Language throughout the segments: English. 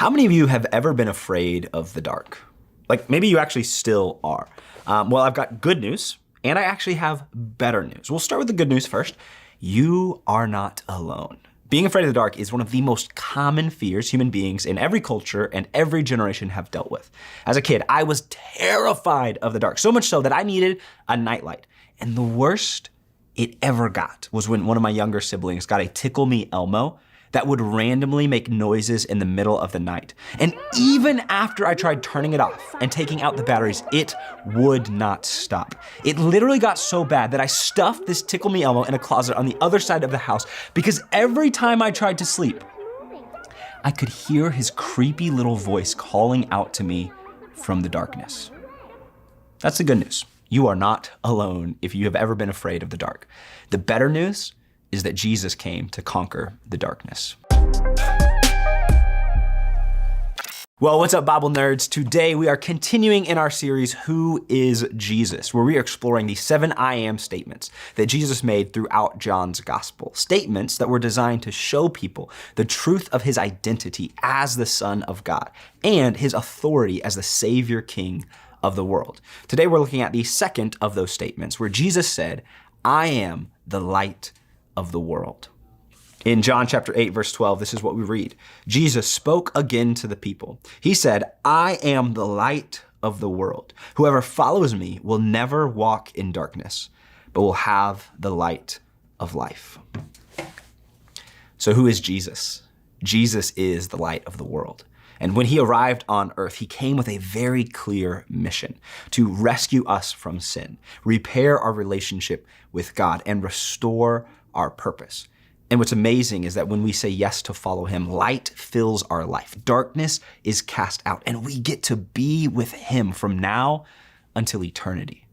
How many of you have ever been afraid of the dark? Like maybe you actually still are. Well, I've got good news and I actually have better news. We'll start with the good news first. You are not alone. Being afraid of the dark is one of the most common fears human beings in every culture and every generation have dealt with. As a kid, I was terrified of the dark, so much so that I needed a nightlight. And the worst it ever got was when one of my younger siblings got a Tickle Me Elmo that would randomly make noises in the middle of the night. And even after I tried turning it off and taking out the batteries, it would not stop. It literally got so bad that I stuffed this Tickle Me Elmo in a closet on the other side of the house because every time I tried to sleep, I could hear his creepy little voice calling out to me from the darkness. That's the good news. You are not alone if you have ever been afraid of the dark. The better news is that Jesus came to conquer the darkness. Well, what's up, Bible nerds? Today we are continuing in our series, Who is Jesus?, where we are exploring the 7 I am statements that Jesus made throughout John's gospel. Statements that were designed to show people the truth of his identity as the Son of God and his authority as the Savior King of the world. Today we're looking at the second of those statements where Jesus said, I am the light of the world. In John chapter 8, verse 12, this is what we read. Jesus spoke again to the people. He said, I am the light of the world. Whoever follows me will never walk in darkness, but will have the light of life. So who is Jesus? Jesus is the light of the world. And when he arrived on earth, he came with a very clear mission to rescue us from sin, repair our relationship with God, and restore our purpose. And what's amazing is that when we say yes to follow him, light fills our life. Darkness is cast out, and we get to be with him from now until eternity.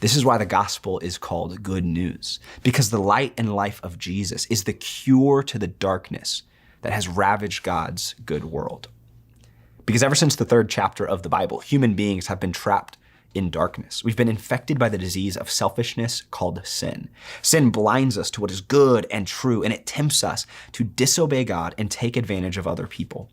This is why the gospel is called good news, because the light and life of Jesus is the cure to the darkness that has ravaged God's good world. Because ever since the 3rd chapter of the Bible, human beings have been trapped in darkness. We've been infected by the disease of selfishness called sin. Sin blinds us to what is good and true, and it tempts us to disobey God and take advantage of other people.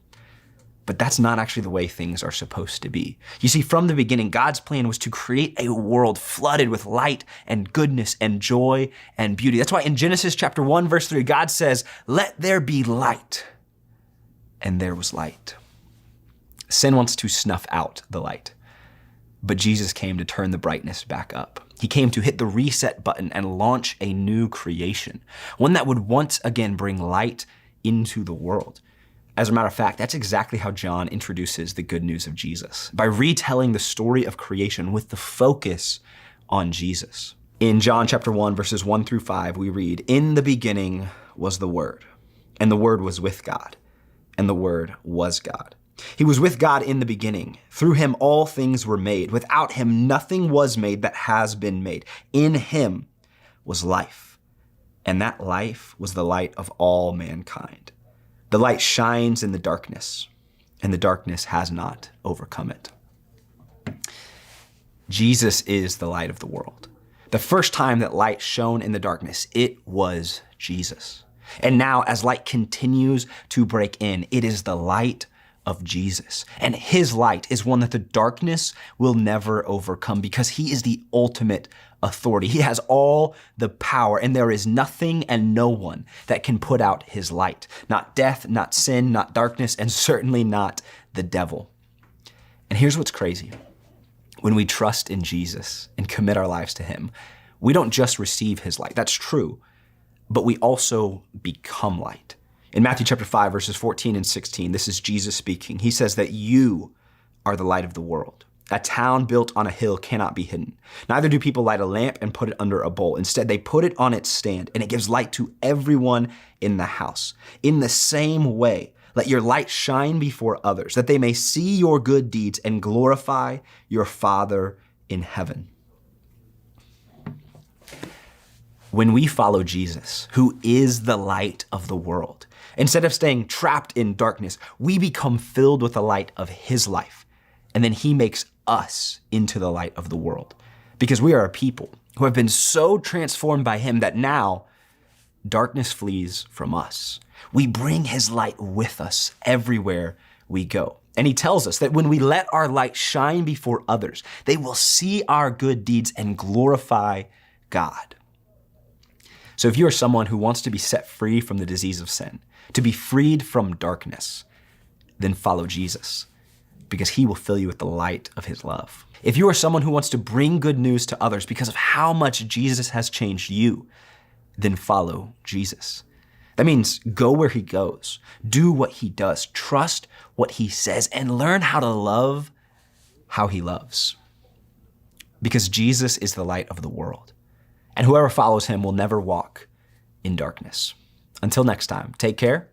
But that's not actually the way things are supposed to be. You see, from the beginning, God's plan was to create a world flooded with light and goodness and joy and beauty. That's why in Genesis chapter 1, verse 3, God says, let there be light. And there was light. Sin wants to snuff out the light. But Jesus came to turn the brightness back up. He came to hit the reset button and launch a new creation, one that would once again bring light into the world. As a matter of fact, that's exactly how John introduces the good news of Jesus, by retelling the story of creation with the focus on Jesus. In John chapter 1, verses 1 through 5, we read, in the beginning was the Word, and the Word was with God, and the Word was God. He was with God in the beginning. Through him, all things were made. Without him, nothing was made that has been made. In him was life, and that life was the light of all mankind. The light shines in the darkness, and the darkness has not overcome it. Jesus is the light of the world. The first time that light shone in the darkness, it was Jesus. And now, as light continues to break in, it is the light of Jesus. And his light is one that the darkness will never overcome because he is the ultimate authority. He has all the power, and there is nothing and no one that can put out his light. Not death, not sin, not darkness, and certainly not the devil. And here's what's crazy. When we trust in Jesus and commit our lives to him, we don't just receive his light. That's true, but we also become light. In Matthew chapter 5, verses 14 and 16, this is Jesus speaking. He says that you are the light of the world. A town built on a hill cannot be hidden. Neither do people light a lamp and put it under a bowl. Instead, they put it on its stand, and it gives light to everyone in the house. In the same way, let your light shine before others, that they may see your good deeds and glorify your Father in heaven. When we follow Jesus, who is the light of the world, instead of staying trapped in darkness, we become filled with the light of his life. And then he makes us into the light of the world. Because we are a people who have been so transformed by him that now darkness flees from us. We bring his light with us everywhere we go. And he tells us that when we let our light shine before others, they will see our good deeds and glorify God. So if you are someone who wants to be set free from the disease of sin, to be freed from darkness, then follow Jesus, because he will fill you with the light of his love. If you are someone who wants to bring good news to others because of how much Jesus has changed you, then follow Jesus. That means go where he goes, do what he does, trust what he says, and learn how to love how he loves. Because Jesus is the light of the world, and whoever follows him will never walk in darkness. Until next time, take care